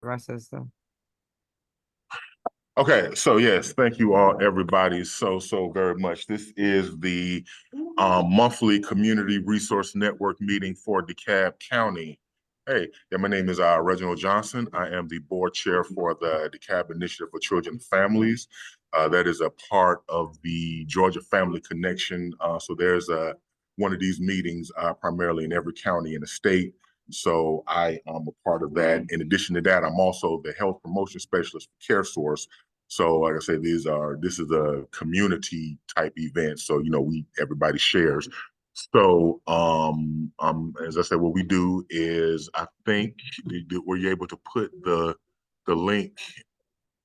The rest of the stuff. Okay, so yes, thank you all, everybody, so very much. This is the monthly Community Resource Network meeting for DeKalb County. Hey, yeah, my name is Reginald Johnson. I am the board chair for the DeKalb Initiative for Children and Families. That is a part of the Georgia Family Connection. So there's one of these meetings primarily in every county in the state. So I am a part of that. In addition to that, I'm also the health promotion specialist for CareSource. So like I said, this is a community type event. So, everybody shares. So, as I said, what we do is, I think, were you able to put the link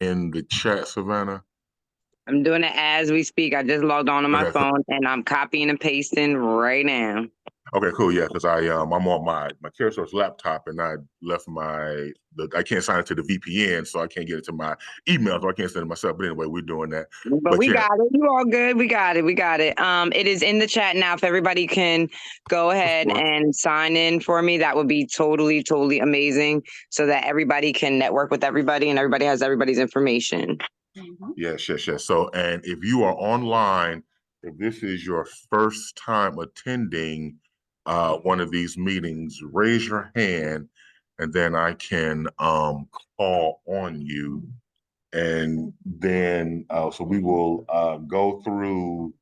in the chat, Savannah? I'm doing it as we speak. I just logged on my Okay, cool. phone and I'm copying and pasting right now. Okay, cool. Yeah, because I'm on my CareSource laptop and I left I can't sign into the VPN, so I can't get into my email, so I can't send it myself. But anyway, we're doing that. But we yeah, got it. You all good. We got it. We got it. It is in the chat now. If everybody can go ahead and sign in for me, that would be totally, totally amazing. So that everybody can network with everybody and everybody has everybody's information. Yes. So, and if you are online, if this is your first time attending one of these meetings, raise your hand and then I can call on you. And then, so we will go through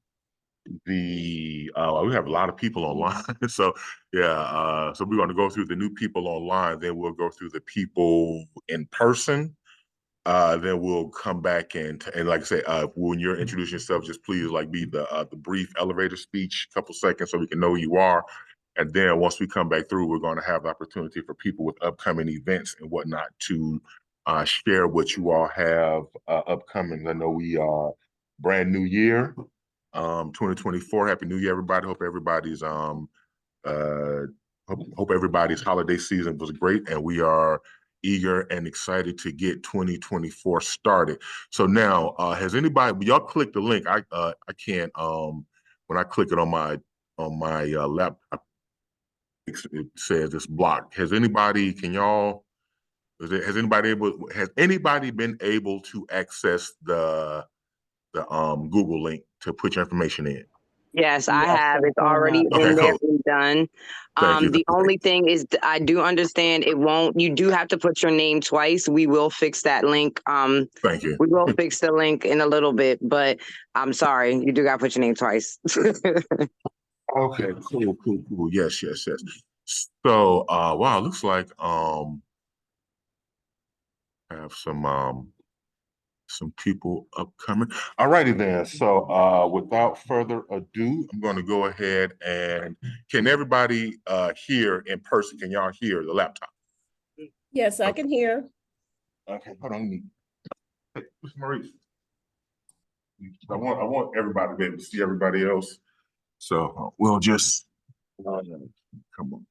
we have a lot of people online. So, yeah, so we're going to go through the new people online, then we'll go through the people in person. Then we'll come back and like I say, when you're introducing yourself, just please be the brief elevator speech, a couple seconds, so we can know who you are. And then once we come back through, we're going to have the opportunity for people with upcoming events and whatnot to share what you all have upcoming. I know we are brand new year, 2024. Happy New Year, everybody. Hope everybody's hope everybody's holiday season was great, and we are eager and excited to get 2024 started. So now, has anybody? Y'all click the link. I can't. When I click it on my laptop, it says it's blocked. Has anybody? Can y'all? Has anybody been able to access the Google link to put your information in? Yes, I have. It's already Okay, in there cool. and done. Thank you. The only thing is I do understand it won't, you do have to put your name twice. We will fix that link. Thank you. We will fix the link in a little bit, but I'm sorry, you do got to put your name twice. Okay, cool. Yes. So, wow, looks like have some people upcoming. All righty then. So, without further ado, I'm going to go ahead and can everybody hear in person? Can y'all hear the laptop? Yes, I can hear. Okay, hold on. Hey, Mr. Maurice. I want everybody to be able to see everybody else. So we'll just come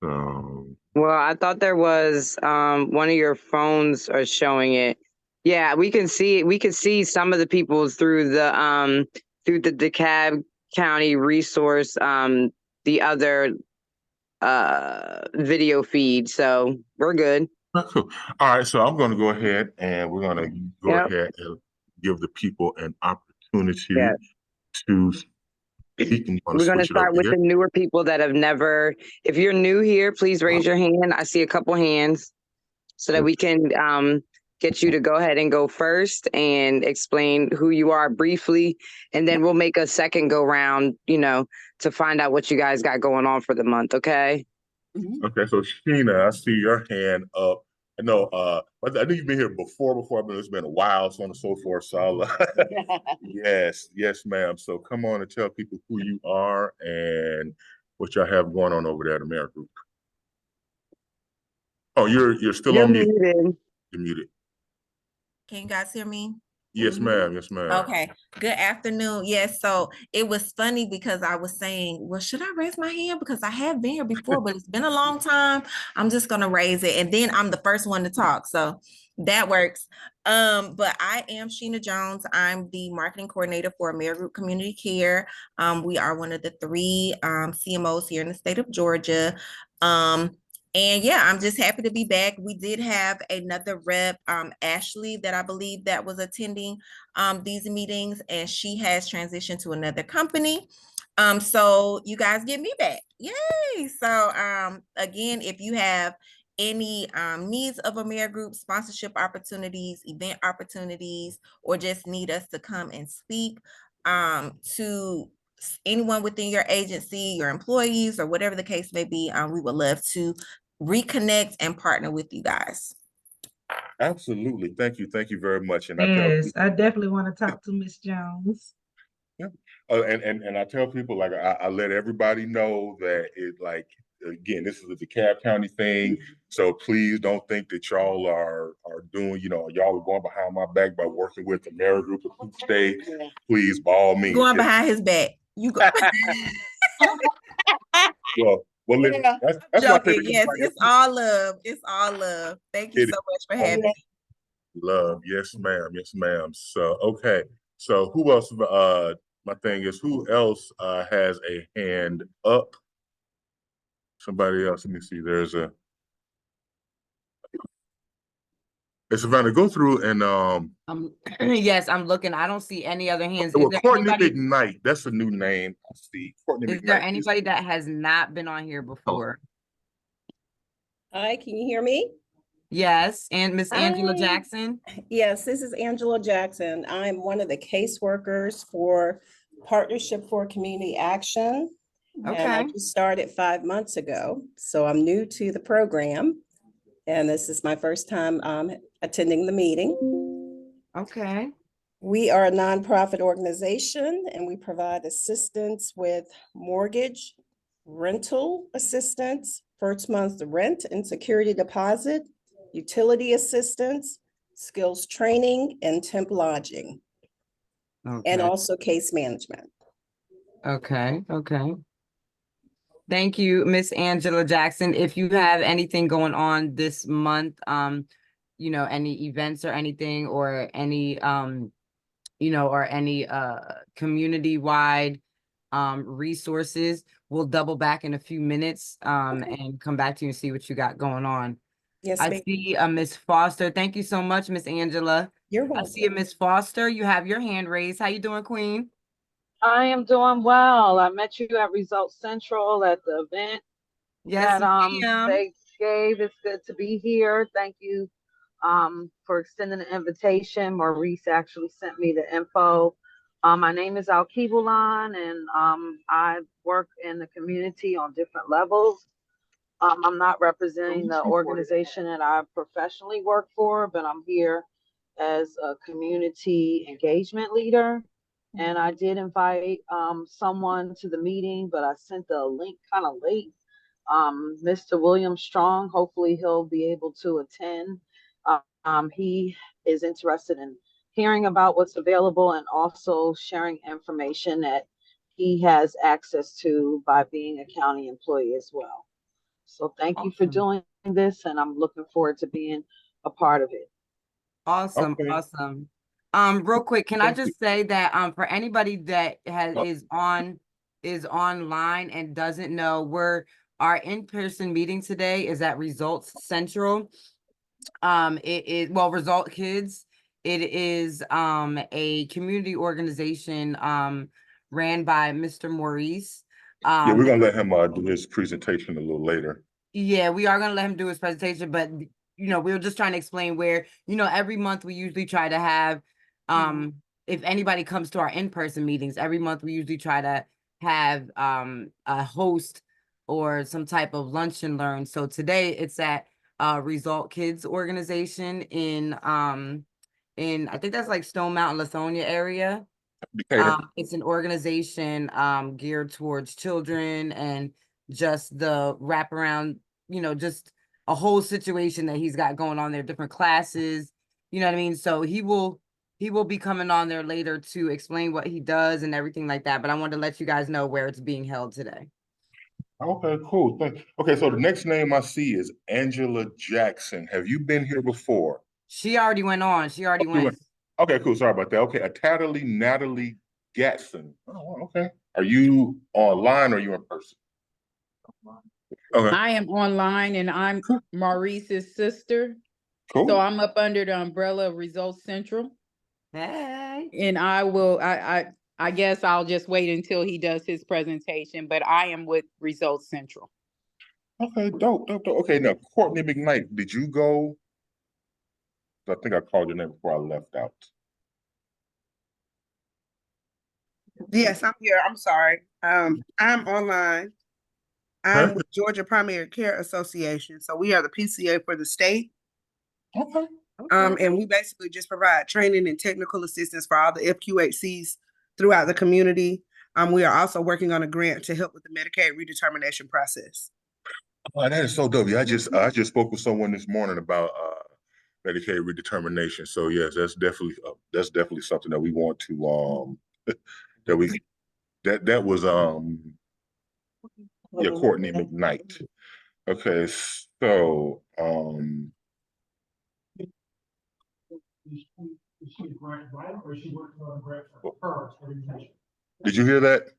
on. Well, I thought there was one of your phones are showing it. Yeah, we can see it. We can see some of the people through the DeKalb County resource, the other video feed. So we're good. Cool. All right, so I'm going to go ahead and we're going to go ahead and give the people an opportunity to speak. We're going to start with the newer people that have never. If you're new here, please raise your hand. I see a couple hands so that we can get you to go ahead and go first and explain who you are briefly. And then we'll make a second go round, to find out what you guys got going on for the month. Okay. Okay, so Sheena, I see your hand up. I know, I think you've been here before I've been, it's been a while, so on and so forth. So yes, ma'am. So come on and tell people who you are and what y'all have going on over there at America. Oh, you're still on mute. Muted. You're muted. Can you guys hear me? Yes, ma'am. Okay. Good afternoon. Yes. So it was funny because I was saying, well, should I raise my hand? Because I have been here before, but it's been a long time. I'm just going to raise it. And then I'm the first one to talk. So that works. But I am Sheena Jones. I'm the marketing coordinator for AmeriGroup Community Care. We are one of the three CMOs here in the state of Georgia. And yeah, I'm just happy to be back. We did have another rep, Ashley, that I believe that was attending these meetings, and she has transitioned to another company. So you guys get me back. Yay. So again, if you have any needs of AmeriGroup sponsorship opportunities, event opportunities, or just need us to come and speak to anyone within your agency, your employees, or whatever the case may be, we would love to reconnect and partner with you guys. Absolutely. Thank you. Thank you very much. And Yes, I definitely want to talk to Miss Jones. yeah. And I tell people, like, I let everybody know that it, like, again, this is a DeKalb County thing. So please don't think that y'all are doing, y'all are going behind my back by working with the AmeriGroup of each state. Please, by all means. Going behind his back. You go. well, listen, that's why I joking. Yes, it's all love. It's all love. Thank you so much for having me. Love. Yes, ma'am. Yes, ma'am. So, okay. So who else? My thing is, who else has a hand up? Somebody else. Let me see. There's a. It's Savannah. Go through and yes, I'm looking. I don't see any other hands. well, Is there Courtney anybody? McKnight. That's a new name. I see. Courtney Is McKnight. there anybody that has not been on here before? Hi, can you hear me? Yes, and Miss Angela Hi. Jackson. Yes, this is Angela Jackson. I'm one of the caseworkers for Partnership for Community Action. And I Okay. just started 5 months ago, so I'm new to the program. And this is my first time attending the meeting. Okay. We are a nonprofit organization and we provide assistance with mortgage, rental assistance, first month's rent and security deposit, utility assistance, skills training, and temp lodging, and Okay. also case management. Okay. Okay. Thank you, Miss Angela Jackson. If you have anything going on this month, any events or anything, or any or any community-wide resources, we'll double back in a few minutes and come back to you and see what you got going on. Yes, I ma'am. see Miss Foster. Thank you so much, Miss Angela. You're I welcome. see a Miss Foster. You have your hand raised. How you doing, Queen? I am doing well. I met you at Results Central at the event Yes, that ma'am. they gave. It's good to be here. Thank you for extending the invitation. Maurice actually sent me the info. My name is Alkebulan, and I work in the community on different levels. I'm not representing the organization that I professionally work for, but I'm here as a community engagement leader. And I did invite someone to the meeting, but I sent the link kind of late. Mr. William Strong, hopefully he'll be able to attend. He is interested in hearing about what's available and also sharing information that he has access to by being a county employee as well. So thank you for doing this, and I'm looking forward to being a part of it. Awesome. Okay. Awesome. Real quick, can I just say that for anybody that is online and doesn't know, our in-person meeting today is at Results Central. It is Result Kids. It is a community organization ran by Mr. Maurice. Yeah, we're gonna let him do his presentation a little later. Yeah, we are gonna let him do his presentation, but we were just trying to explain where, every month we usually try to have, if anybody comes to our in-person meetings, every month we usually try to have a host or some type of lunch and learn. So today it's at Result Kids organization in I think that's like Stone Mountain, Lithonia area. It's an organization geared towards children and just the wraparound, just a whole situation that he's got going on there, different classes, you know what I mean? So he will be coming on there later to explain what he does and everything like that. But I wanted to let you guys know where it's being held today. Okay, cool. Okay, so the next name I see is Angela Jackson. Have you been here before? She already went on. She already went. Okay, cool. Sorry about that. Okay, Atatalee Natalie Gatson. Oh, okay. Are you online or are you in person? Okay, I am online and I'm Maurice's sister. cool. So I'm up under the umbrella of Results Central. Hey. And I guess I'll just wait until he does his presentation, but I am with Results Central. Okay, dope. Okay, now Courtney McKnight, did you go? I think I called your name before I left out. Yes, I'm here. I'm sorry. I'm online. I'm with Georgia Primary Care Association. So we are the PCA for the state. Okay. And we basically just provide training and technical assistance for all the FQHCs throughout the community. We are also working on a grant to help with the Medicaid redetermination process. Oh, that is so dope. Yeah, I just spoke with someone this morning about Medicaid redetermination. So yes, that's definitely something that we want to that was yeah, Courtney McKnight. Okay, so did you hear that?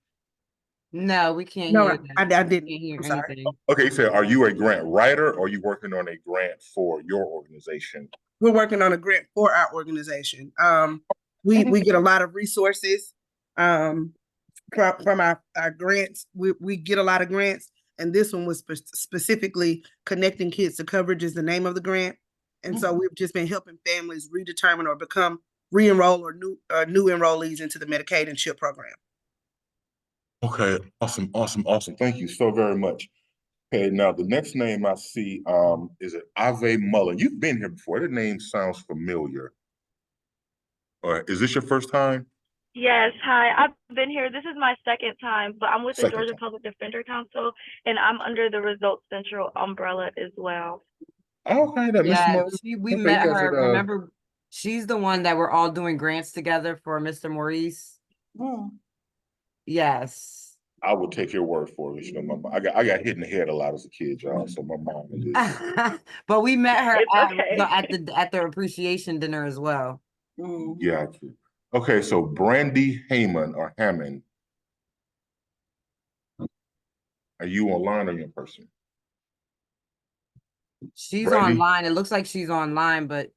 No, we can't No, hear I that. didn't. Can't hear I'm sorry. anything. Okay, so are you a grant writer or are you working on a grant for your organization? We're working on a grant for our organization. We get a lot of resources from our grants. We get a lot of grants, and this one was specifically connecting kids to coverage is the name of the grant. And so we've just been helping families redetermine or become re-enroll or new enrollees into the Medicaid and CHIP program. Okay, awesome. Thank you so very much. Okay, now the next name I see is it Ave Mullen. You've been here before. That name sounds familiar. All right, is this your first time? Yes, hi. I've been here. This is my second time, but I'm with the Second Georgia time. Public Defender Council, and I'm under the Results Central umbrella as well. Okay, that Miss Yeah, Mullen. we Okay, met yes, her. it, Remember, she's the one that we're all doing grants together for Mr. Maurice. Yes. I would take your word for it. You know, I got hit in the head a lot as a kid, y'all. So my mom is. But we met her It's okay. at the appreciation dinner as well. Yeah. Okay, so Brandy Heyman or Hammond. Are you online or you in person? She's Brandy? online. It looks like she's online, but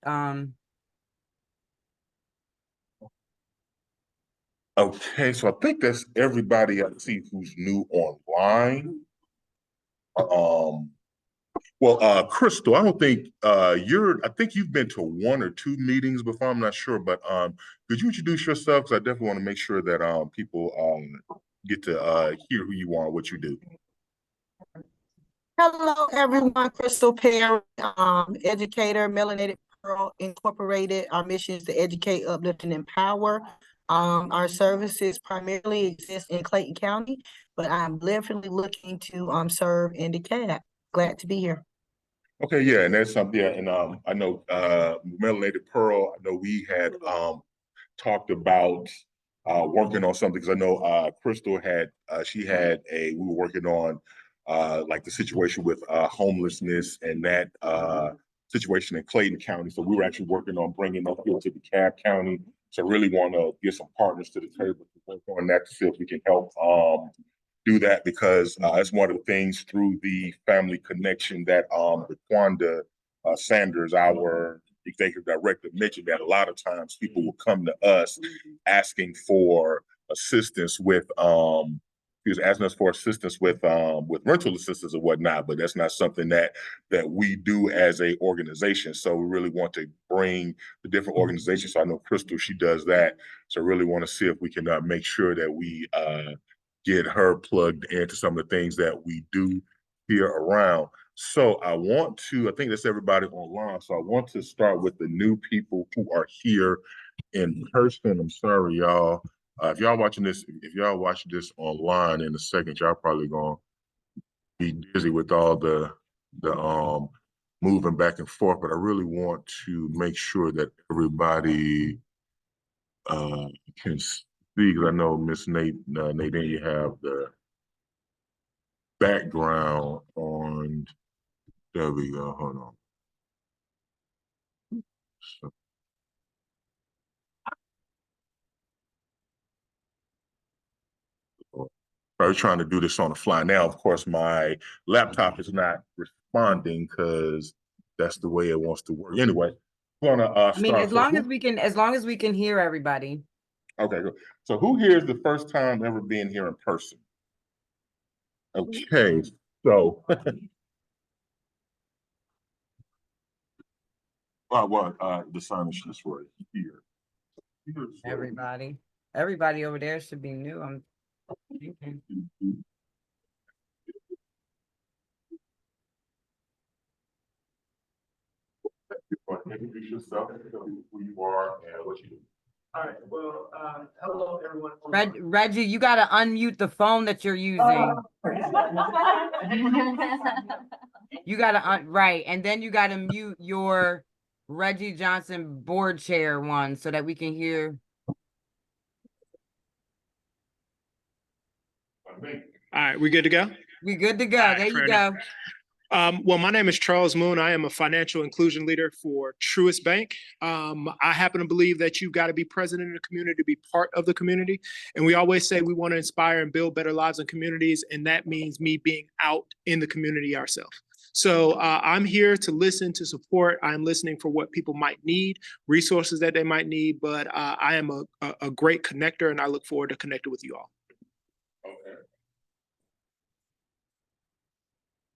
Okay, so I think that's everybody I see who's new online. Well, Crystal, I don't think I think you've been to one or two meetings before, I'm not sure, but could you introduce yourself? Because I definitely want to make sure that people get to hear who you are and what you do. Hello, everyone. Crystal Perry, educator, Melanated Pearl Incorporated. Our mission is to educate, uplift, and empower. Our services primarily exist in Clayton County, but I'm definitely looking to serve in DeKalb. Glad to be here. Okay, yeah, and that's something, yeah, and I know Melanated Pearl, I know we had talked about working on something because I know Crystal had we were working on like the situation with homelessness and that situation in Clayton County. So we were actually working on bringing that here to DeKalb County. So I really want to get some partners to the table to work on that to see if we can help do that because it's one of the things through the family connection that Raquanda Sanders, our executive director, mentioned that a lot of times people will come to us asking for assistance with he was asking us for assistance with rental assistance and whatnot, but that's not something that we do as a organization. So we really want to bring the different organizations. So I know Crystal, she does that. So I really want to see if we can make sure that we get her plugged into some of the things that we do here around. So I think that's everybody online. So I want to start with the new people who are here in person. I'm sorry, y'all. If y'all watching this online in a second, y'all probably gonna be busy with all the moving back and forth. But I really want to make sure that everybody can see. Because I know Miss Nadine, you have the background on. There we go. Hold on. So, I was trying to do this on the fly. Now, of course, my laptop is not responding because that's the way it wants to work. Anyway, I'm gonna I mean, start. as long as we can hear everybody. Okay, good. So who here is the first time ever being here in person? Okay, so the sign is just right here. Everybody over there should be new. I'm thinking. Introduce yourself, who you are and what you do. All right, well, hello, everyone. Reggie, you gotta unmute the phone that you're using. You gotta right, and then you gotta mute your Reggie Johnson board chair one so that we can hear. All right, we good to go? We good to go. All right, there you go. Well, my name is Charles Moon. I am a financial inclusion leader for Truist Bank. I happen to believe that you've got to be present in the community to be part of the community. And we always say we want to inspire and build better lives and communities. And that means me being out in the community ourselves. So I'm here to listen, to support. I'm listening for what people might need, resources that they might need. But I am a great connector, and I look forward to connecting with you all.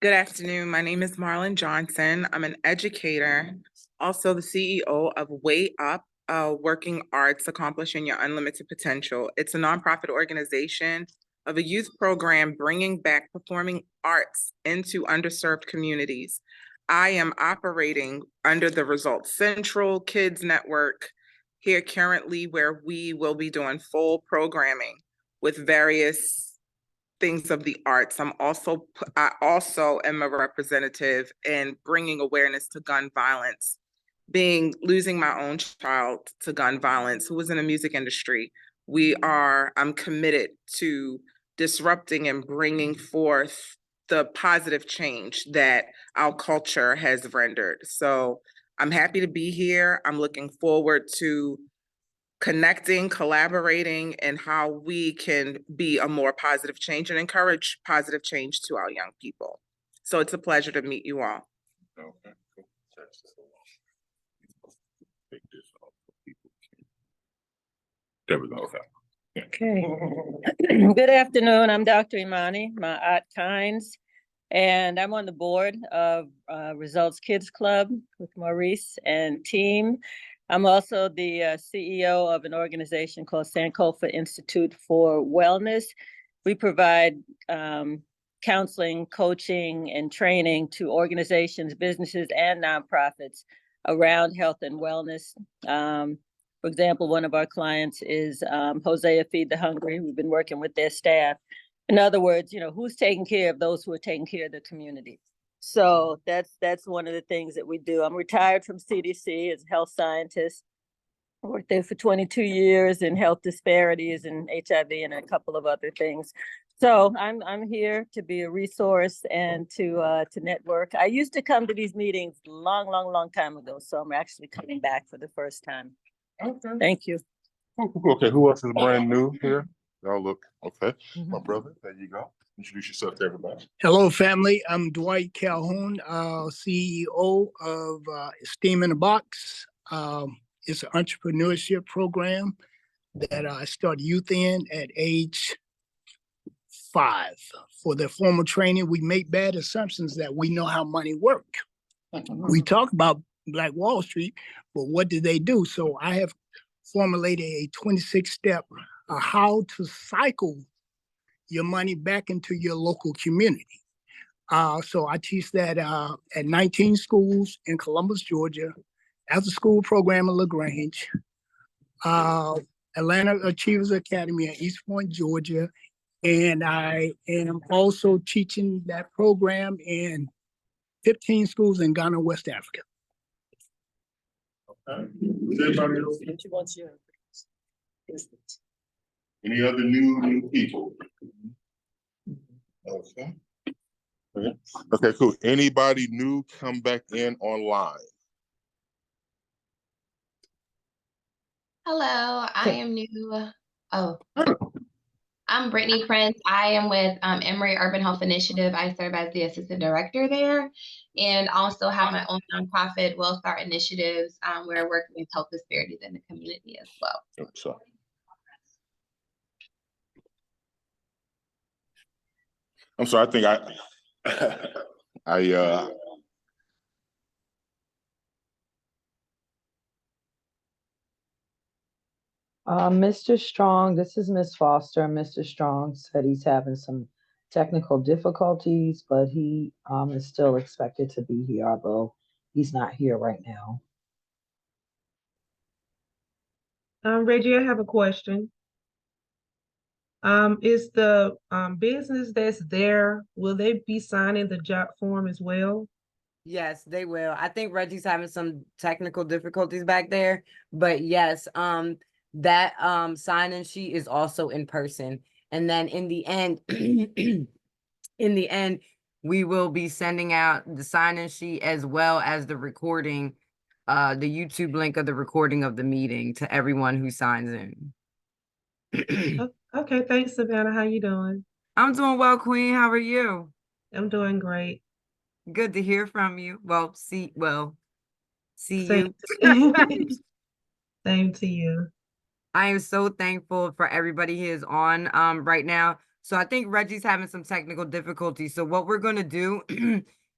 Good afternoon. My name is Marlon Johnson. I'm an educator, also the CEO of Way Up, Working Arts, Accomplishing Your Unlimited Potential. It's a nonprofit organization of a youth program bringing back performing arts into underserved communities. I am operating under the Results Central Kids Network here currently, where we will be doing full programming with various things of the arts. I also am a representative in bringing awareness to gun violence, losing my own child to gun violence, who was in the music industry. I'm committed to disrupting and bringing forth the positive change that our culture has rendered. So I'm happy to be here. I'm looking forward to connecting, collaborating, and how we can be a more positive change and encourage positive change to our young people. So it's a pleasure to meet you all. Okay. There we go. Okay. Okay. Good afternoon. I'm Dr. Imani Ma'at Kynes, and I'm on the board of Results Kids Club with Maurice and team. I'm also the CEO of an organization called Sankofa Institute for Wellness. We provide counseling, coaching, and training to organizations, businesses, and nonprofits around health and wellness. For example, one of our clients is Hosea Feed the Hungry. We've been working with their staff. In other words, who's taking care of those who are taking care of the community? So that's one of the things that we do. I'm retired from CDC as a health scientist. I worked there for 22 years in health disparities and HIV and a couple of other things. So I'm here to be a resource and to network. I used to come to these meetings long time ago, so I'm actually coming back for the first time. Okay. Thank you. Okay, who else is brand new here? Y'all look okay. My brother, there you go. Introduce yourself to everybody. Hello, family. I'm Dwight Calhoun, CEO of Steam in a Box. It's an entrepreneurship program that I started youth in at age 5. For their formal training, we make bad assumptions that we know how money works. We talk about Black Wall Street, but what do they do? So I have formulated a 26-step how to cycle your money back into your local community. So I teach that at 19 schools in Columbus, Georgia, after school program in LaGrange, Atlanta Achievers Academy in East Point, Georgia. And I am also teaching that program in 15 schools in Ghana, West Africa. Okay. Any other new people? Okay. Okay, cool. Anybody new come back in online? Hello, I am new. Oh, I'm Brittany Prince. I am with Emory Urban Health Initiative. I serve as the assistant director there, and also have my own nonprofit, Well Start Initiatives, where I work with health disparities in the community as well. So, I'm sorry. I think Mr. Strong, this is Miss Foster. Mr. Strong said he's having some technical difficulties, but he is still expected to be here, although he's not here right now. Reggie, I have a question. Is the business that's there, will they be signing the job form as well? Yes, they will. I think Reggie's having some technical difficulties back there, but yes, that sign-in sheet is also in person. And then in the end, we will be sending out the sign-in sheet as well as the recording, the YouTube link of the recording of the meeting to everyone who signs in. Okay, thanks, Savannah. How you doing? I'm doing well, Queen. How are you? I'm doing great. Good to hear from you. See Same you. Same to you. I am so thankful for everybody who is on right now. So I think Reggie's having some technical difficulties. So what we're gonna do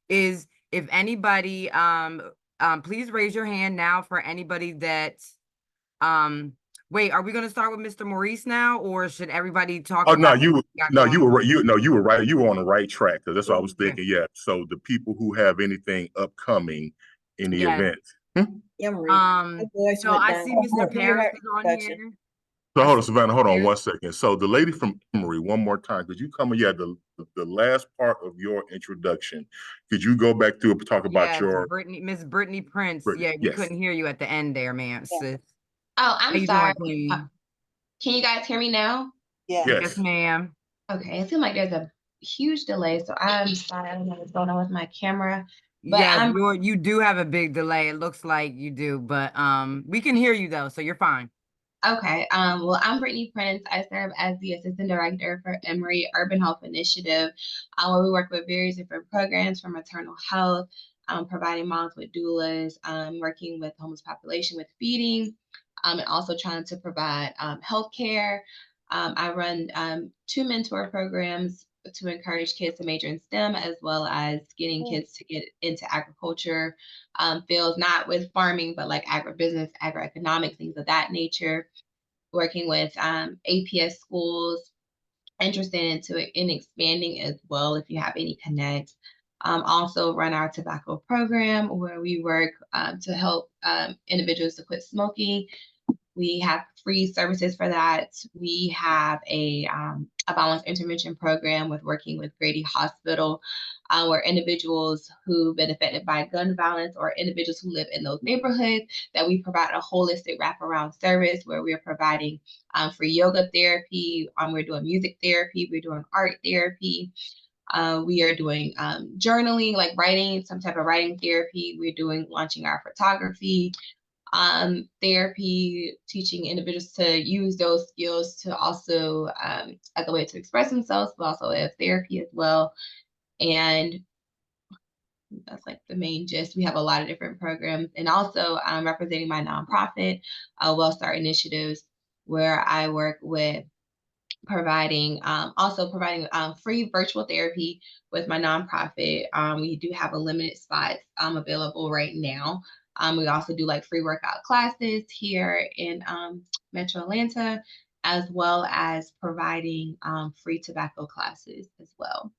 is, if anybody please raise your hand now for anybody that wait, are we gonna start with Mr. Maurice now, or should everybody talk oh about no, you were right. You were right. You were on the right track, because that's what I was Okay. thinking. Yeah. So the people who have anything upcoming in the Yes. event. So I see Mr. Paris is on here. So hold on, Savannah, hold on 1 second. So the lady from Emory, one more time, could you come? Yeah, the last part of your introduction. Could you go back through and talk about your Miss Brittany Prince. Brittany, Yeah, we yes. couldn't hear you at the end there, man. Sis. Oh, How I'm you sorry. doing, Queen? Can you guys hear me now? Yes, ma'am. Okay, it seems like there's a huge delay, so I'm sorry. I don't know what's going on with my camera, but Yeah, you do have a big delay. It looks like you do, but we can hear you though, so you're fine. Okay. Well, I'm Brittany Prince. I serve as the assistant director for Emory Urban Health Initiative, where we work with various different programs from maternal health, providing moms with doulas, working with the homeless population with feeding, and also trying to provide healthcare. I run 2 mentor programs to encourage kids to major in STEM, as well as getting kids to get into agriculture fields, not with farming, but like agribusiness, agroeconomics, things of that nature. Working with APS schools, interested in expanding as well if you have any connects. Also run our tobacco program where we work to help individuals to quit smoking. We have free services for that. We have a violence intervention program with working with Grady Hospital, where individuals who've been affected by gun violence or individuals who live in those neighborhoods, that we provide a holistic wraparound service where we're providing free yoga therapy, we're doing music therapy, we're doing art therapy. We are doing journaling, like writing, some type of writing therapy. We're launching our photography therapy, teaching individuals to use those skills to also as a way to express themselves, but also as therapy as well. And that's like the main gist. We have a lot of different programs, and also I'm representing my nonprofit, Well Start Initiatives, where I work with providing free virtual therapy with my nonprofit. We do have a limited spots available right now. We also do like free workout classes here in Metro Atlanta, as well as providing free tobacco classes as well.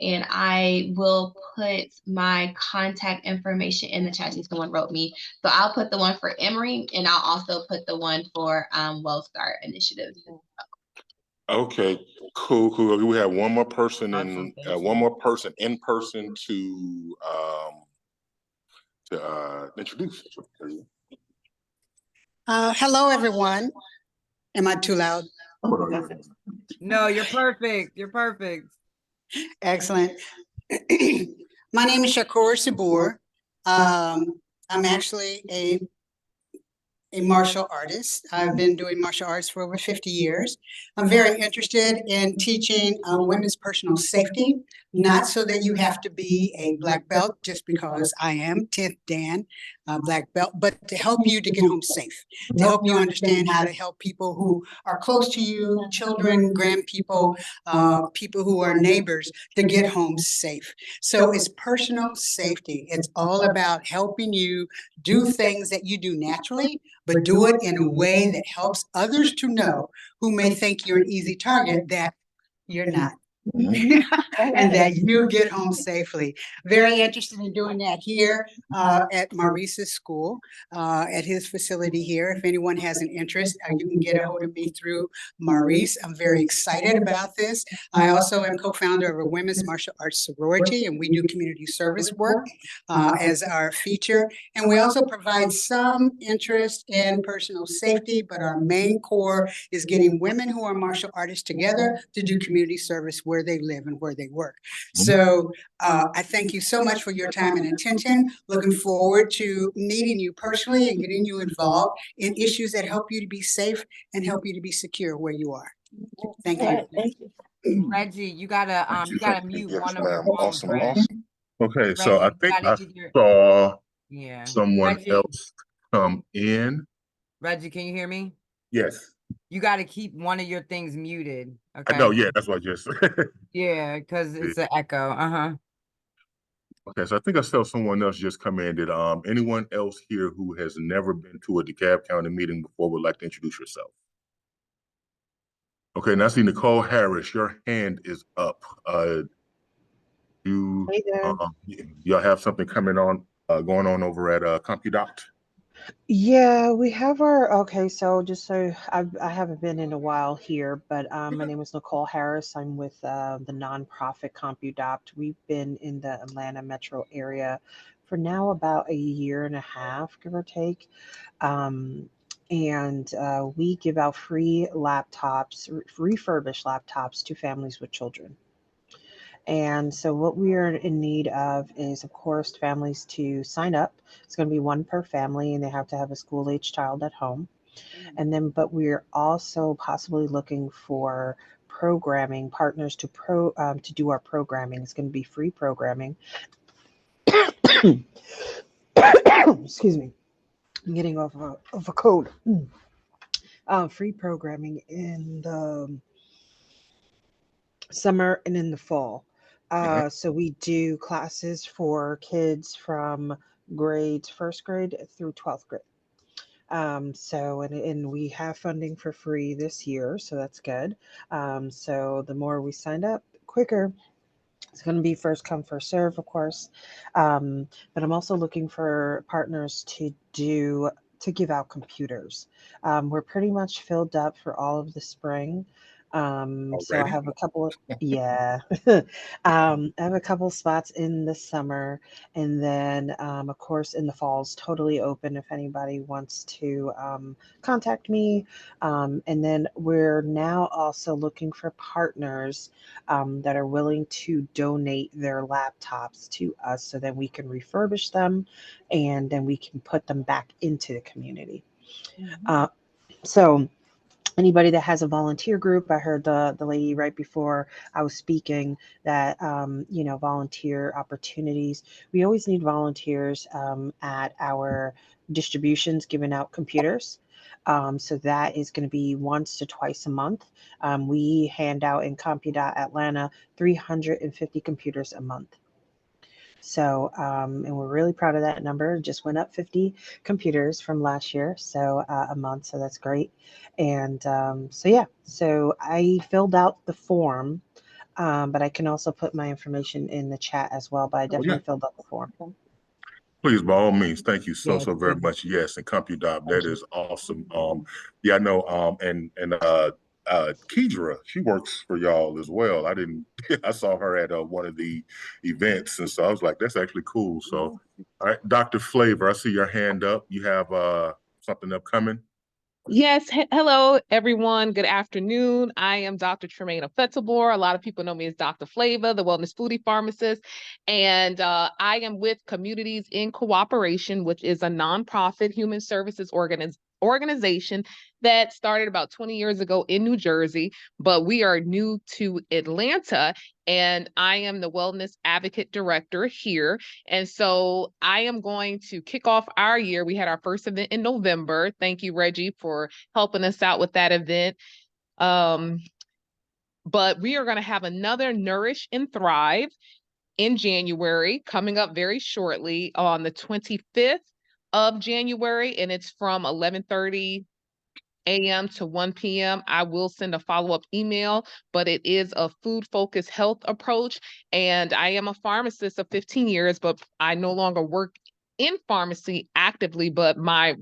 And I will put my contact information in the chat. Someone wrote me. So I'll put the one for Emory, and I'll also put the one for Well Start Initiative. Okay, cool. We have one more person in person to introduce. Hello, everyone. Am I too loud? No, you're perfect. You're perfect. Excellent. My name is Shakur Sabur. I'm actually a a martial artist. I've been doing martial arts for over 50 years. I'm very interested in teaching women's personal safety, not so that you have to be a black belt just because I am 10th Dan black belt, but to help you to get home safe, to help you understand how to help people who are close to you, children, grandpeople, people who are neighbors, to get home safe. So it's personal safety. It's all about helping you do things that you do naturally, but do it in a way that helps others to know who may think you're an easy target that you're not. And that you get home safely. Very interested in doing that here at Maurice's school, at his facility here. If anyone has an interest, you can get a hold of me through Maurice. I'm very excited about this. I also am co-founder of a women's martial arts sorority, and we do community service work as our feature. And we also provide some interest in personal safety, but our main core is getting women who are martial artists together to do community service where they live and where they work. So I thank you so much for your time and attention. Looking forward to meeting you personally and getting you involved in issues that help you to be safe and help you to be secure where you are. Thank you. Thank you. Reggie, you gotta mute Yes, one of your ma'am. phones, Awesome, right? awesome. Okay, so Reggie, I you think gotta I either, saw yeah. someone Reggie, else come in. Reggie, can you hear me? Yes, You gotta keep one of your things muted, I know. okay? Yeah, that's what I just said. Yeah, because it's an echo. Uh-huh. Okay, so I think I saw someone else just come in. Did anyone else here who has never been to a DeKalb County meeting before would like to introduce yourself? Okay, now I see Nicole Harris. Your hand is up. You Hey there. y'all have something coming on going on over at CompuDoc? Yeah, we have okay, so just so I haven't been in a while here, but my name is Nicole Harris. I'm with the nonprofit CompuDoc. We've been in the Atlanta metro area for now about a year and a half, give or take. And we give out free laptops, refurbished laptops to families with children. And so, what we are in need of is, of course, families to sign up. It's going to be one per family, and they have to have a school age child at home. And then, but we're also possibly looking for programming partners to do our programming. It's going to be free programming. Excuse me, I'm getting off of a cold. Free programming in the summer and in the fall. So we do classes for kids from first grade through 12th grade. And we have funding for free this year, so that's good. So the more we signed up, the quicker. It's going to be first come, first serve, of course. But I'm also looking for partners to give out computers. We're pretty much filled up for all of the spring. So I have a couple of, yeah. I have a couple spots in the summer, and then of course in the fall is totally open if anybody wants to contact me. And then we're now also looking for partners that are willing to donate their laptops to us so that we can refurbish them and then we can put them back into the community. So anybody that has a volunteer group, I heard the lady right before I was speaking that volunteer opportunities, we always need volunteers at our distributions giving out computers. So that is going to be once to twice a month. We hand out in CompuDot Atlanta 350 computers a month. So, and we're really proud of that number. It just went up 50 computers from last year, so a month. So that's great. And so I filled out the form, but I can also put my information in the chat as well. But I definitely filled out the form. Please, by all means, thank you so Yeah, very much. Yes, and CompuDoc, that is awesome. Yeah, I know. Kedra, she works for y'all as well. I saw her at one of the events, and so I was like, that's actually cool. So, all right, Dr. Flavor, I see your hand up. You have something upcoming? Yes. Hello, everyone. Good afternoon. I am Dr. Tremaine Fetzalbor. A lot of people know me as Dr. Flavor, the wellness foodie pharmacist. And I am with Communities in Cooperation, which is a nonprofit human services organization that started about 20 years ago in New Jersey, but we are new to Atlanta, and I am the Wellness Advocate Director here. And so I am going to kick off our year. We had our first event in November. Thank you, Reggie, for helping us out with that event. But we are going to have another Nourish and Thrive in January, coming up very shortly on the 25th of January, and it's from 11:30 a.m. to 1 p.m. I will send a follow-up email, but it is a food-focused health approach. And I am a pharmacist of 15 years, but I no longer work in pharmacy actively, but my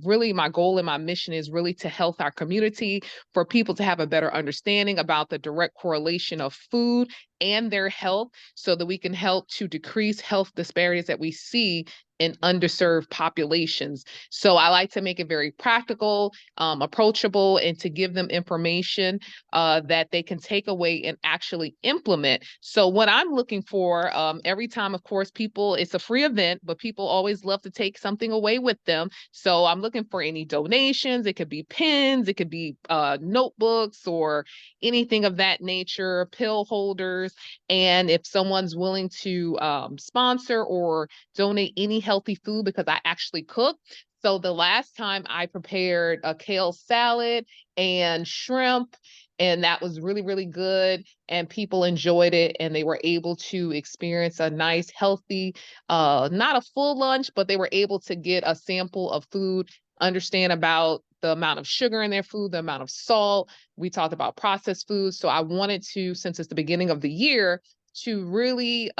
goal and my mission is really to help our community, for people to have a better understanding about the direct correlation of food and their health, so that we can help to decrease health disparities that we see in underserved populations. So I like to make it very practical, approachable, and to give them information that they can take away and actually implement. So what I'm looking for, every time, of course, it's a free event, but people always love to take something away with them. So I'm looking for any donations. It could be pens, it could be notebooks, or anything of that nature, pill holders. And if someone's willing to sponsor or donate any healthy food, because I actually cook. So the last time I prepared a kale salad and shrimp, and that was really, really good. And people enjoyed it, and they were able to experience a nice, healthy, not a full lunch, but they were able to get a sample of food, understand about the amount of sugar in their food, the amount of salt. We talked about processed foods. So I wanted to, since it's the beginning of the year, to really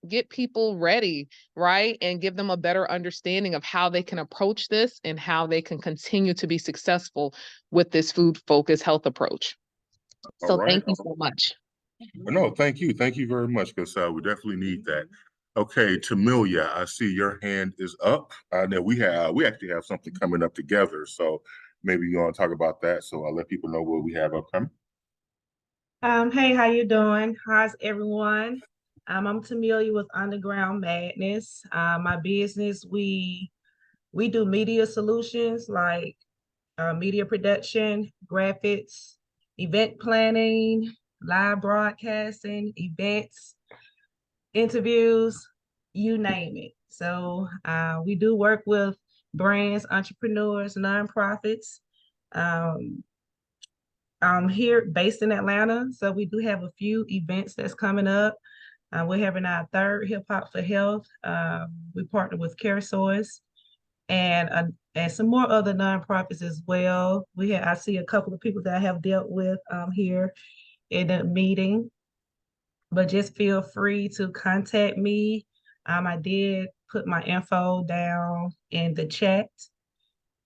get people ready, right? And give them a better understanding of how they can approach this and how they can continue to be successful with this food-focused health approach. All So right. thank you so much. No, thank you. Thank you very much, because we definitely need that. Okay, Tamilia, I see your hand is up. I know we actually have something coming up together, so maybe you want to talk about that. So I'll let people know what we have upcoming. Hey, how you doing? How's everyone? I'm Tamilia with Underground Madness. My business, we do media solutions like media production, graphics, event planning, live broadcasting, events, interviews, you name it. So we do work with brands, entrepreneurs, nonprofits. I'm here based in Atlanta, so we do have a few events that's coming up. We're having our third Hip Hop for Health. We partner with CareSource and some more other nonprofits as well. I see a couple of people that I have dealt with here in the meeting, but just feel free to contact me. I did put my info down in the chat,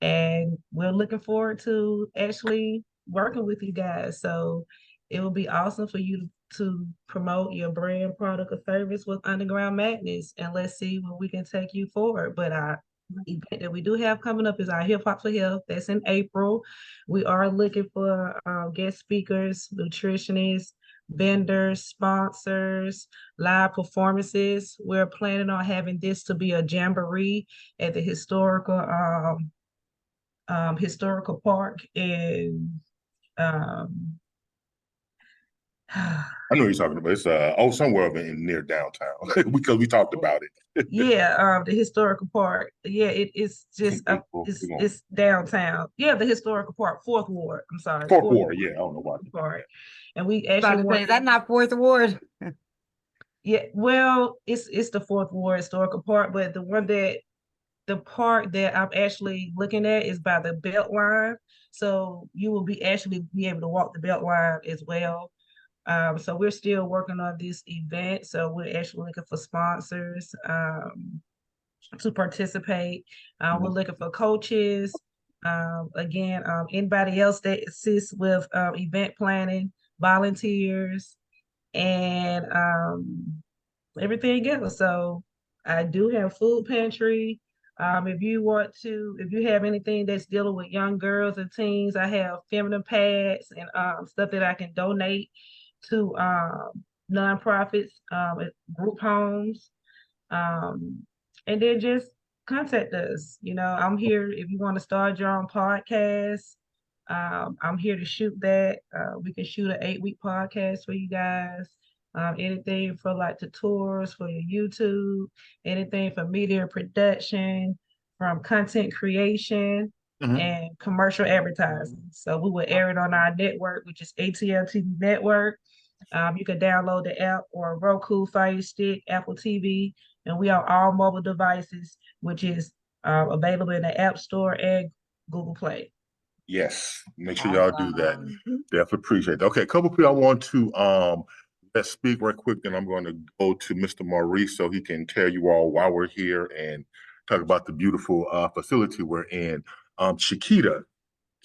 and we're looking forward to actually working with you guys. So it will be awesome for you to promote your brand, product, or service with Underground Madness, and let's see where we can take you forward. But our event that we do have coming up is our Hip Hop for Health. That's in April. We are looking for guest speakers, nutritionists, vendors, sponsors, live performances. We're planning on having this to be a jamboree at the historical park in I know what you're talking about. It's somewhere in near downtown because we talked about it. Yeah, the historical park. Yeah, it's just it's downtown. Yeah, the historical park, Fourth Ward. I'm sorry, Fourth Ward. Yeah, I don't know why. Park. And we About actually to say, is that not Fourth Ward? Yeah, well, it's the Fourth Ward Historical Park, but the park that I'm actually looking at is by the Beltline. So you will be able to walk the Beltline as well. So we're still working on this event. So we're actually looking for sponsors to participate. We're looking for coaches. Again, anybody else that assists with event planning, volunteers, and everything else. So I do have food pantry. If you have anything that's dealing with young girls and teens, I have feminine pads and stuff that I can donate to nonprofits, group homes, and then just contact us. I'm here if you want to start your own podcast. I'm here to shoot that. We can shoot an 8-week podcast for you guys. Anything for like the tours for your YouTube, anything for media production, from content creation and commercial advertising. So we will air it on our network, which is ATL TV Network. You can download the app or Roku, Fire Stick, Apple TV, and we are all mobile devices, which is available in the App Store and Google Play. Yes, make sure y'all do that. Definitely appreciate that. Okay, a couple people I want to let's speak right quick, then I'm going to go to Mr. Maurice so he can tell you all why we're here and talk about the beautiful facility we're in. Chiquita,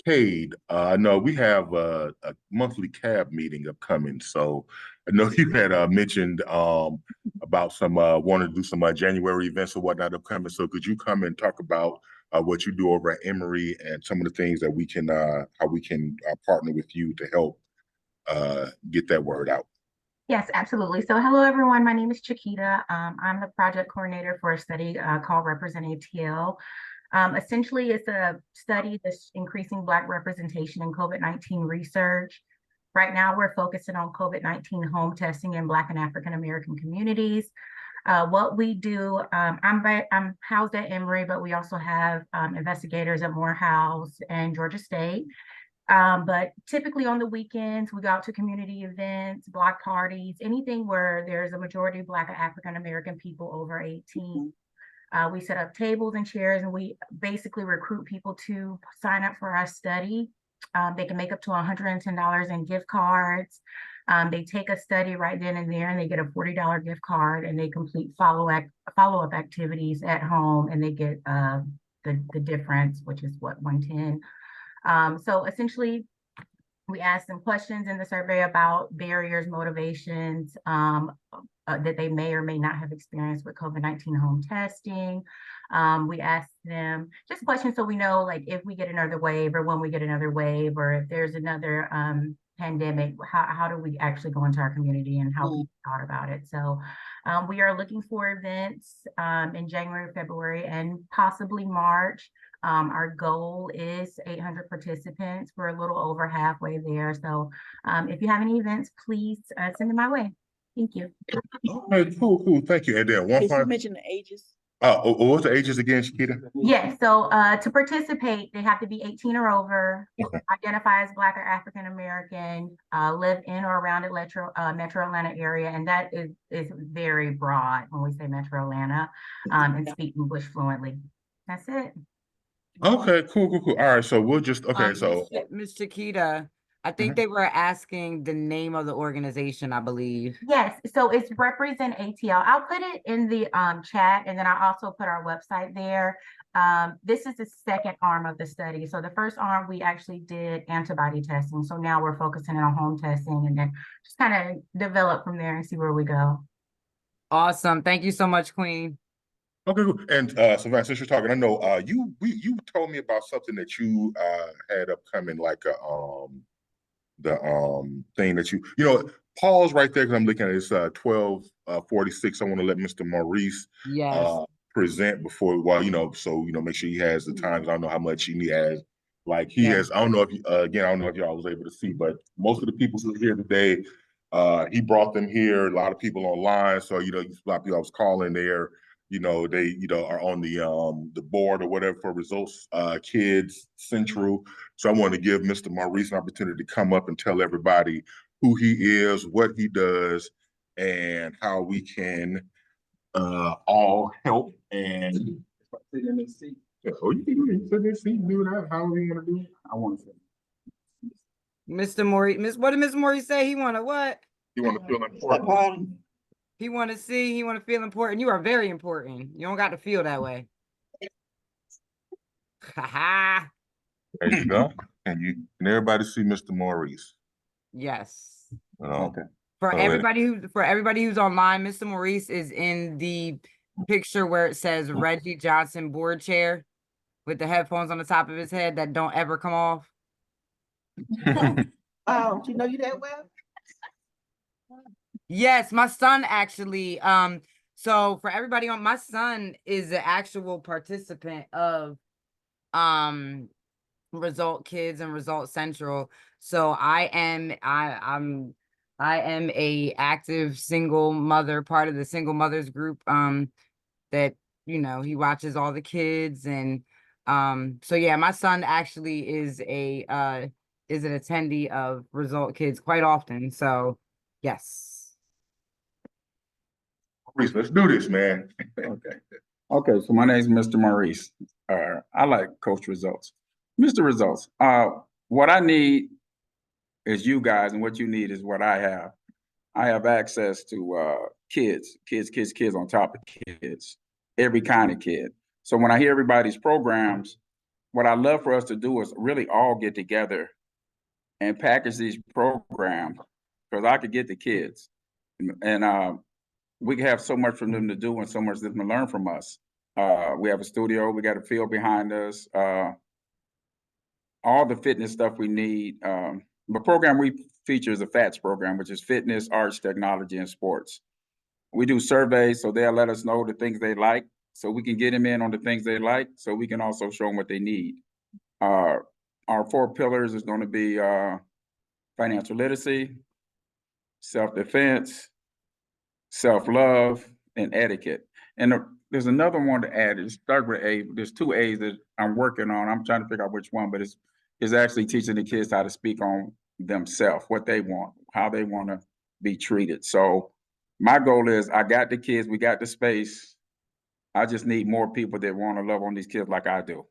Cade, I know we have a monthly CAB meeting upcoming, so I know you had mentioned about some wanting to do some January events or whatnot upcoming. So could you come and talk about what you do over at Emory and some of the things that we can how we can partner with you to help get that word out? Yes, absolutely. So hello, everyone. My name is Chiquita. I'm the project coordinator for a study called Represent ATL. Essentially, it's a study that's increasing Black representation in COVID-19 research. Right now, we're focusing on COVID-19 home testing in Black and African American communities. What we do, I'm housed at Emory, but we also have investigators at Morehouse and Georgia State. But typically on the weekends, we go out to community events, block parties, anything where there's a majority of Black or African American people over 18. We set up tables and chairs, and we basically recruit people to sign up for our study. They can make up to $110 in gift cards. They take a study right then and there, and they get a $40 gift card, and they complete follow-up activities at home, and they get the difference, which is what, 110. So essentially, we asked them questions in the survey about barriers, motivations that they may or may not have experienced with COVID-19 home testing. We asked them just questions so we know, like, if we get another wave or when we get another wave, or if there's another pandemic, how do we actually go into our community and how people thought about it. So we are looking for events in January, February, and possibly March. Our goal is 800 participants. We're a little over halfway there. So if you have any events, please send them my way. Thank you. All right, cool. Thank you. And then one Did you final. mention the ages? What's the ages again, Chiquita? Yes, so to participate, they have to be 18 or over, identify as Black or African American, live in or around the Metro Atlanta area, and that is very broad when we say Metro Atlanta, and speak English fluently. That's it. Okay, cool. All right, so we'll just Miss Chiquita, I think they were asking the name of the organization, I believe. Yes, so it's Represent ATL. I'll put it in the chat, and then I also put our website there. This is the second arm of the study. So the first arm, we actually did antibody testing. So now we're focusing on home testing, and then just kind of develop from there and see where we go. Awesome. Thank you so much, Queen. Okay, cool. And Savannah, since you're talking, I know you told me about something that you had upcoming, like the thing that you pause right there because I'm looking at it's 12:46. I want to let Mr. Maurice present before make sure he has the times. I don't know how much he has. Like he has, I don't know if I don't know if y'all was able to see, but most of the people who are here today, he brought them here. A lot of people online, so a lot of people I was calling there. They are on the board or whatever for Results Kids Central. So I want to give Mr. Maurice an opportunity to come up and tell everybody who he is, what he does, and how we can all help. And sit in this seat. Oh, you can do it. Sit in this seat. Do that. However you want to do it. I want to say. Mr. Maurice, what did Mr. Maurice say? He want to what? He want to feel important. He want to see. He want to feel important. You are very important. You don't got to feel that way. There you go. And everybody see Mr. Maurice. Yes. Okay. For everybody who's online, Mr. Maurice is in the picture where it says Reggie Johnson board chair with the headphones on the top of his head that don't ever come off. Oh, do you know you that well? Yes, my son actually. So for everybody on, my son is an actual participant of Result Kids and Result Central. So I'm a active single mother, part of the single mothers group that he watches all the kids. And so yeah, my son actually is an attendee of Result Kids quite often. So yes. Maurice, let's do this, man. Okay. Okay, so my name is Mr. Maurice. I like Coach Results. Mr. Results, what I need is you guys, and what you need is what I have. I have access to kids on top of kids, every kind of kid. So when I hear everybody's programs, what I love for us to do is really all get together and package these programs, because I could get the kids, and we can have so much from them to do and so much them to learn from us. We have a studio, we got a field behind us, all the fitness stuff we need. The program we feature is a FATS program, which is fitness, arts, technology, and sports. We do surveys, so they'll let us know the things they like, so we can get them in on the things they like, so we can also show them what they need. Our 4 pillars is going to be financial literacy, self-defense, self-love, and etiquette. And there's another one to add. It starts with A. There's 2 A's that I'm working on. I'm trying to figure out which one, but it's actually teaching the kids how to speak on themselves, what they want, how they want to be treated. So my goal is, I got the kids, we got the space. I just need more people that want to love on these kids like I do.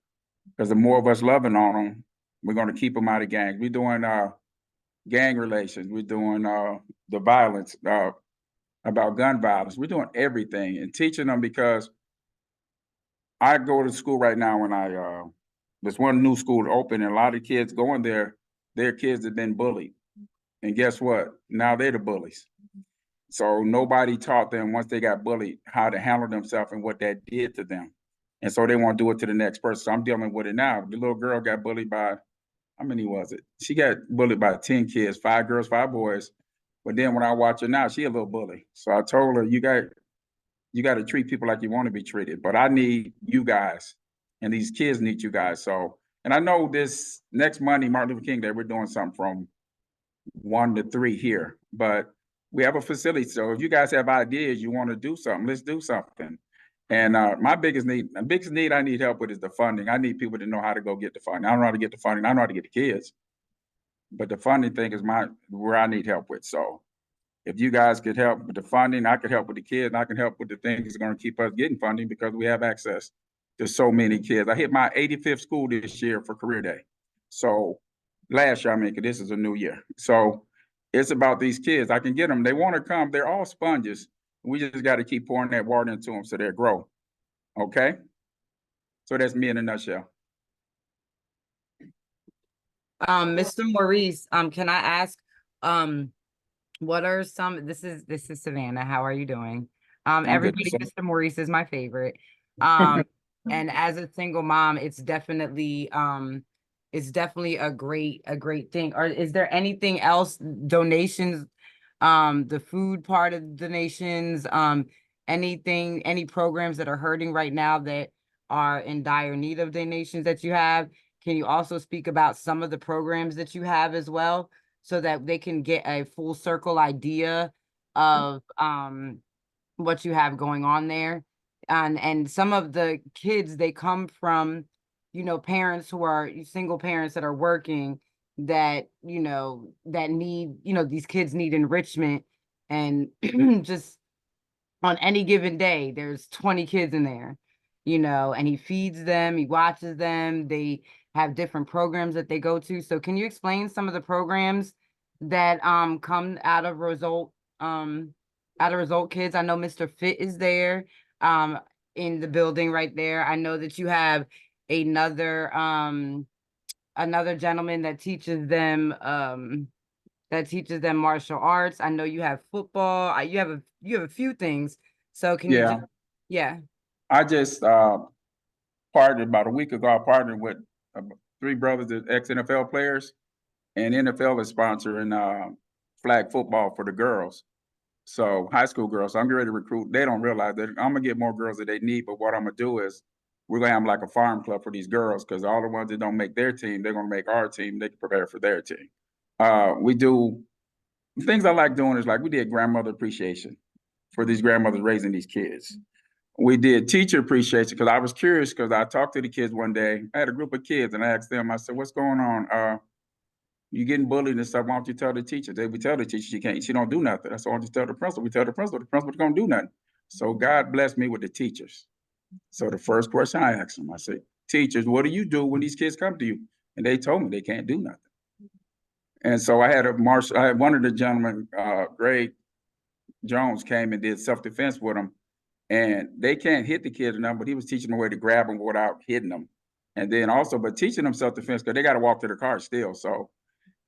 Because the more of us loving on them, we're going to keep them out of gangs. We're doing gang relations. We're doing the violence, about gun violence. We're doing everything and teaching them, because I go to school right now, and there's one new school open, and a lot of kids going there, their kids have been bullied. And guess what? Now they're the bullies. So nobody taught them, once they got bullied, how to handle themselves and what that did to them. And so they want to do it to the next person. So I'm dealing with it now. The little girl got bullied by, how many was it? She got bullied by 10 kids, 5 girls, 5 boys. But then when I watch her now, she a little bully. So I told her, you got to treat people like you want to be treated. But I need you guys, and these kids need you guys. So, and I know this next Monday, Martin Luther King Day, we're doing something from 1 to 3 here. But we have a facility. So if you guys have ideas, you want to do something, let's do something. And my biggest need I need help with is the funding. I need people to know how to go get the funding. I don't know how to get the funding. I know how to get the kids. But the funding thing is where I need help with. So if you guys could help with the funding, I could help with the kids, and I can help with the things that's going to keep us getting funding, because we have access to so many kids. I hit my 85th school this year for Career Day. So last year, because this is a new year. So it's about these kids. I can get them. They want to come. They're all sponges. We just got to keep pouring that water into them so they grow. Okay? So that's me in a nutshell. Mr. Maurice, can I ask, what are some, this is Savannah, how are you doing? Everybody, Mr. Maurice is my favorite. And as a single mom, it's definitely a great thing. Or is there anything else, donations, the food part of donations, any programs that are hurting right now that are in dire need of donations that you have? Can you also speak about some of the programs that you have as well, so that they can get a full circle idea of what you have going on there? And some of the kids, they come from, parents who are single parents that are working, that, that need, these kids need enrichment. And just on any given day, there's 20 kids in there, and he feeds them, he watches them, they have different programs that they go to. So can you explain some of the programs that come out of Result Kids? I know Mr. Fit is there in the building right there. I know that you have another gentleman that teaches them martial arts. I know you have football. You have a few things. So can you just, yeah. I just partnered about a week ago. I partnered with 3 brothers, ex-NFL players, and NFL is sponsoring flag football for the girls. So high school girls, so I'm getting ready to recruit. They don't realize that I'm gonna get more girls that they need, but what I'm gonna do is we're gonna have like a farm club for these girls, because all the ones that don't make their team, they're gonna make our team. They can prepare for their team. We do things I like doing is like we did grandmother appreciation for these grandmothers raising these kids. We did teacher appreciation because I was curious, because I talked to the kids one day. I had a group of kids and I asked them, I said, what's going on? You getting bullied and stuff, why don't you tell the teacher? They would tell the teacher she don't do nothing. That's why don't you tell the principal? We tell the principal's gonna do nothing. So God blessed me with the teachers. So the first question I asked them, I said, teachers, what do you do when these kids come to you? And they told me they can't do nothing. And so I had one of the gentlemen, Greg Jones, came and did self-defense with them. And they can't hit the kids enough, but he was teaching them a way to grab them without hitting them. And then also, but teaching them self-defense, because they got to walk to their car still. So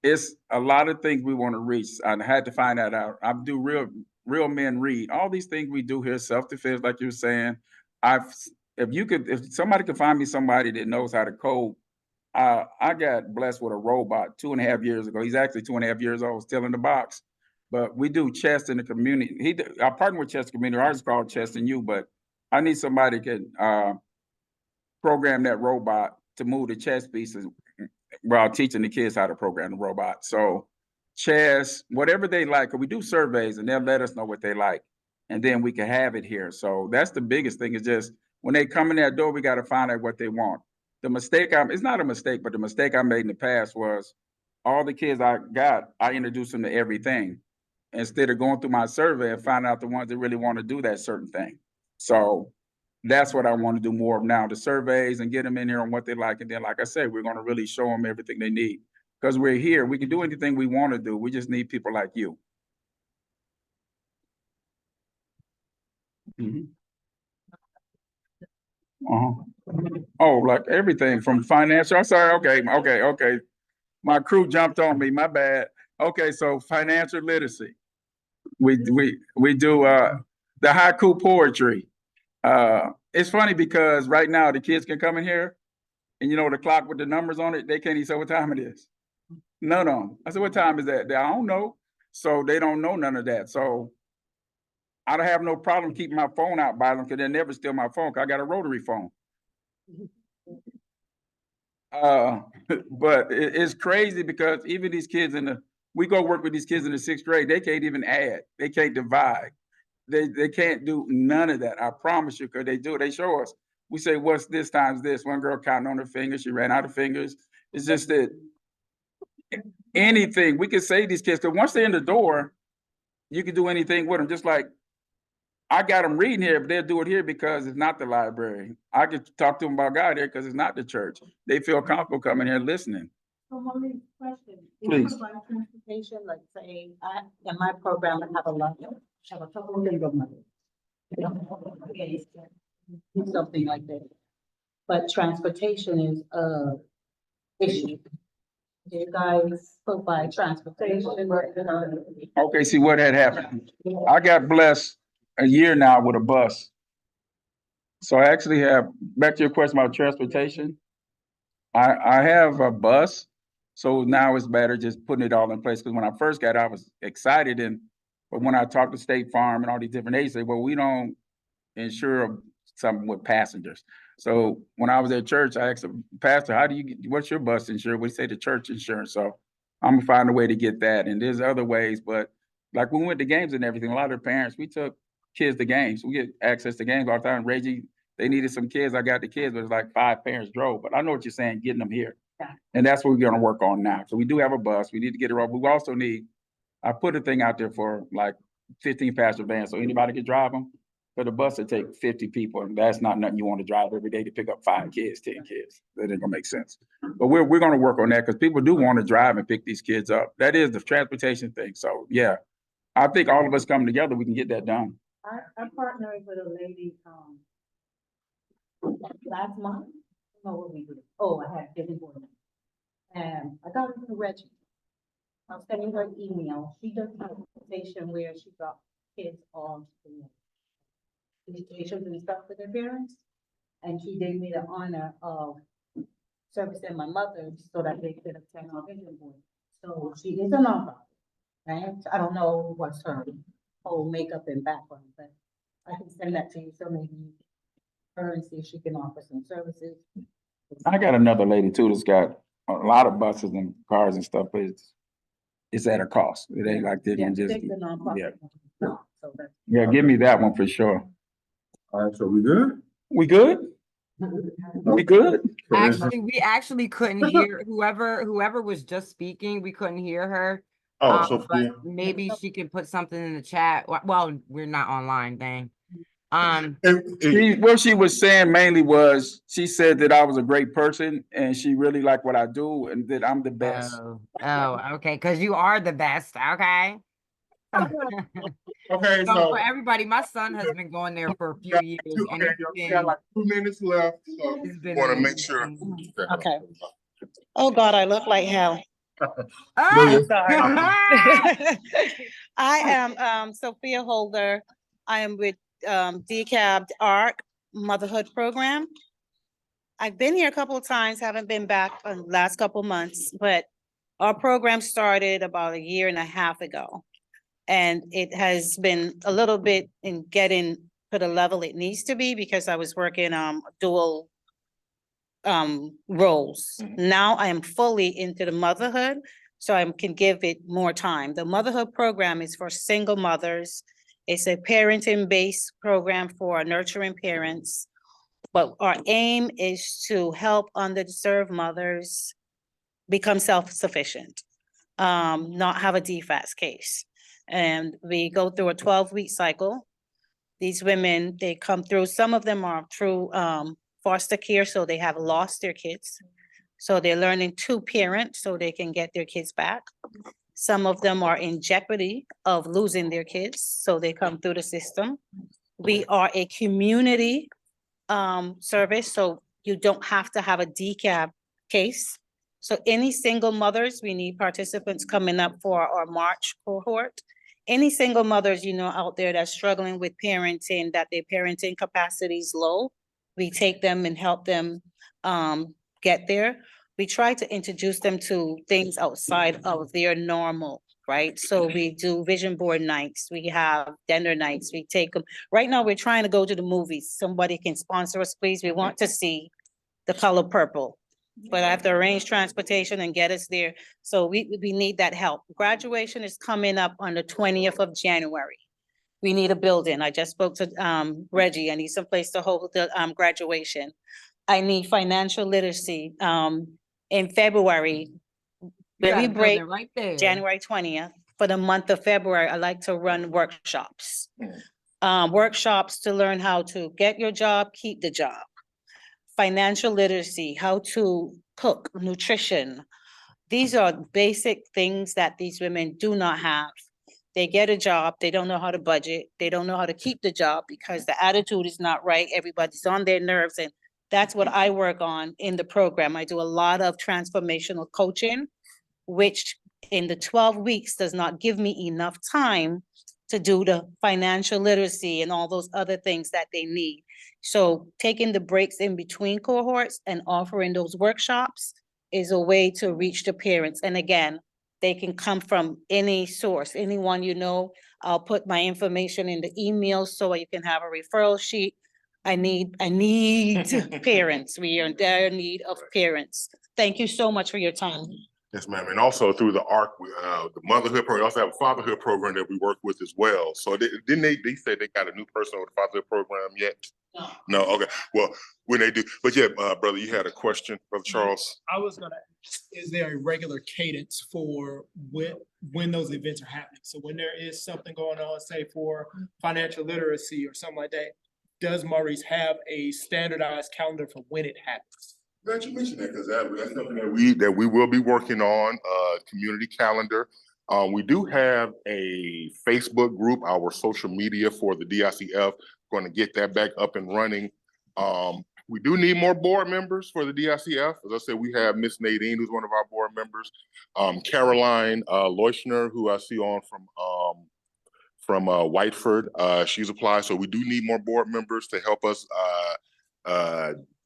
it's a lot of things we want to reach. I had to find that out. I do real men read. All these things we do here, self-defense, like you were saying. If somebody could find me somebody that knows how to code. I got blessed with a robot 2.5 years ago. He's actually 2.5 years old, still in the box. But we do chess in the community. I partner with chess community. Ours is called Chess and You, but I need somebody that can program that robot to move the chess pieces while teaching the kids how to program the robot. So chess, whatever they like, 'cause we do surveys and they'll let us know what they like. And then we can have it here. So that's the biggest thing, is just when they come in that door, we got to find out what they want. The mistake, it's not a mistake, but the mistake I made in the past was all the kids I got, I introduced them to everything instead of going through my survey and find out the ones that really want to do that certain thing. So that's what I want to do more of now, the surveys, and get them in here on what they like. And then, like I said, we're going to really show them everything they need, because we're here. We can do anything we want to do. We just need people like you. Oh, like everything from financial. I'm sorry. Okay. My crew jumped on me. My bad. Okay, so financial literacy. We do the haiku poetry. It's funny because right now the kids can come in here, and the clock with the numbers on it, they can't even say what time it is. No. I said, what time is that? I don't know. So they don't know none of that. So I don't have no problem keeping my phone out by them, because they never steal my phone, because I got a rotary phone. But it's crazy because even these kids we go work with these kids in the 6th grade, they can't even add, they can't divide, they can't do none of that. I promise you, because they show us. We say, what's this times this? One girl counting on her fingers, she ran out of fingers. It's just that anything we can say to these kids, because once they're in the door, you can do anything with them. Just like I got them reading here, but they'll do it here because it's not the library. I can talk to them about God here because it's not the church. They feel comfortable coming here listening. So one question. Please. About transportation, like say, in my program, I have a couple of single mothers. Something like that. But transportation is a issue. You guys provide transportation. Okay, see what had happened. I got blessed a year now with a bus. So I actually have, back to your question about transportation, I have a bus. So now it's better just putting it all in place. Because when I first got it, I was excited. But when I talked to State Farm and all these different agencies, they say, well, we don't insure something with passengers. So when I was at church, I asked the pastor, what's your bus insurance? We say the church insurance. So I'm gonna find a way to get that. And there's other ways, but like when we went to games and everything, a lot of the parents, we took kids to games. We get access to games all the time. Reggie, they needed some kids. I got the kids, but it's like 5 parents drove. But I know what you're saying, getting them here. And that's what we're gonna work on now. So we do have a bus. We need to get it on. We also need, I put a thing out there for like 15 passenger vans, so anybody can drive them. But the bus will take 50 people, and that's not nothing you want to drive every day to pick up 5 kids, 10 kids. That ain't gonna make sense. But we're gonna work on that, because people do want to drive and pick these kids up. That is the transportation thing. So yeah, I think all of us coming together, we can get that done. I partnered with a lady last month. I don't know what we did. Oh, I had different one. And I got it from Reggie. I'm sending her an email. She does transportation where she got kids on visitations and stuff with their parents. And she gave me the honor of servicing my mother so that they could attend our vision board. So she is a nonprofit, right? I don't know what's her whole makeup and background, but I can send that to you, so maybe you her and see if she can offer some services. I got another lady too that's got a lot of buses and cars and stuff, but it's at a cost. It ain't like they can just, Take the nonprofit yeah. one. No, so that's. Yeah, give me that one for sure. All right, so we good? We good? We good? Actually, we actually couldn't hear whoever was just speaking. We couldn't hear her. Oh, But Sophia. maybe she can put something in the chat. Well, we're not online, dang. What she was saying mainly was she said that I was a great person and she really liked what I do and that I'm the best. Oh, okay, because you are the best. Okay. Okay, So so for everybody, my son has been going there for a few years, and we got like 2 minutes left, so it's been want to make amazing. sure. Okay. Oh God, I look like hell. Oh, sorry. I am Sophia Holder. I am with DeKalb ARC Motherhood Program. I've been here a couple of times, haven't been back in the last couple of months, but our program started about 1.5 years ago. And it has been a little bit in getting to the level it needs to be because I was working dual roles. Now I am fully into the motherhood, so I can give it more time. The motherhood program is for single mothers. It's a parenting-based program for nurturing parents. But our aim is to help underserved mothers become self-sufficient, not have a DFAS case. And we go through a 12-week cycle. These women, they come through, some of them are through foster care, so they have lost their kids. So they're learning to parent so they can get their kids back. Some of them are in jeopardy of losing their kids, so they come through the system. We are a community service, so you don't have to have a DeKalb case. So any single mothers, we need participants coming up for our March cohort. Any single mothers, out there that's struggling with parenting, that their parenting capacity is low, we take them and help them get there. We try to introduce them to things outside of their normal, right? So we do vision board nights, we have dinner nights, we take them. Right now, we're trying to go to the movies. Somebody can sponsor us, please. We want to see The Color Purple, but I have to arrange transportation and get us there. So we need that help. Graduation is coming up on the 20th of January. We need a building. I just spoke to Reggie. I need someplace to hold the graduation. I need financial literacy. In February, when we break right there. January 20th, for the month of February, I like to run workshops. Workshops to learn how to get your job, keep the job. Financial literacy, how to cook, nutrition. These are basic things that these women do not have. They get a job, they don't know how to budget, they don't know how to keep the job because the attitude is not right, everybody's on their nerves, and that's what I work on in the program. I do a lot of transformational coaching, which in the 12 weeks does not give me enough time to do the financial literacy and all those other things that they need. So taking the breaks in between cohorts and offering those workshops is a way to reach the parents. And again, they can come from any source, anyone you know. I'll put my information in the email so you can have a referral sheet. I need parents. We are in dire need of parents. Thank you so much for your time. Yes, ma'am. And also through the ARC, the motherhood program, we also have a fatherhood program that we work with as well. So didn't they say they got a new person with the fatherhood program yet? No. No, okay. Well, when they do, but yeah, brother, you had a question, Brother Charles. I was gonna ask, is there a regular cadence for when those events are happening? So when there is something going on, say for financial literacy or something like that, does Maurice have a standardized calendar for when it happens? Glad you mentioned that because that's something that we will be working on, community calendar. We do have a Facebook group, our social media for the DICF, going to get that back up and running. We do need more board members for the DICF. As I said, we have Miss Nadine, who's one of our board members, Caroline Leuschner, who I see on from Whiteford. She's applied, so we do need more board members to help us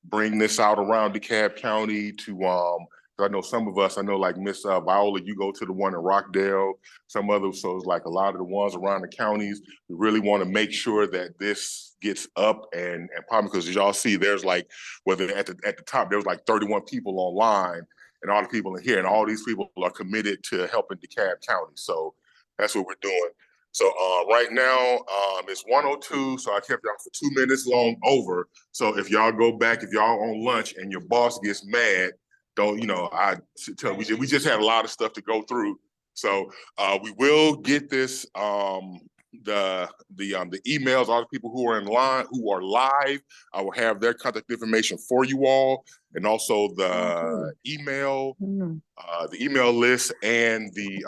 bring this out around DeKalb County to I know some of us, I know like Miss Viola, you go to the one in Rockdale, some others, so it's like a lot of the ones around the counties. We really want to make sure that this gets up and probably because as y'all see, there's like, whether at the top, there's like 31 people online and all the people in here, and all these people are committed to helping DeKalb County. So that's what we're doing. So right now, it's 1:02, so I kept y'all for 2 minutes long over. So if y'all go back, if y'all on lunch and your boss gets mad, don't, I tell we just had a lot of stuff to go through. So we will get this, the emails, all the people who are in line, who are live, I will have their contact information for you all, and also the email list and the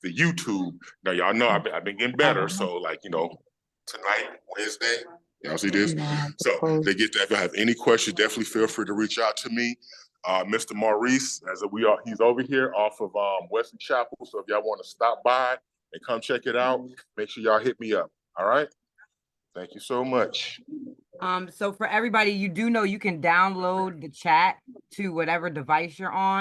YouTube. Now y'all know I've been getting better, so like tonight, Wednesday, y'all see this. So they get that. If you have any questions, definitely feel free to reach out to me. Mr. Maurice, he's over here off of Wesley Chapel. So if y'all want to stop by and come check it out, make sure y'all hit me up. All right. Thank you so much. So for everybody, you do know you can download the chat to whatever device you're on.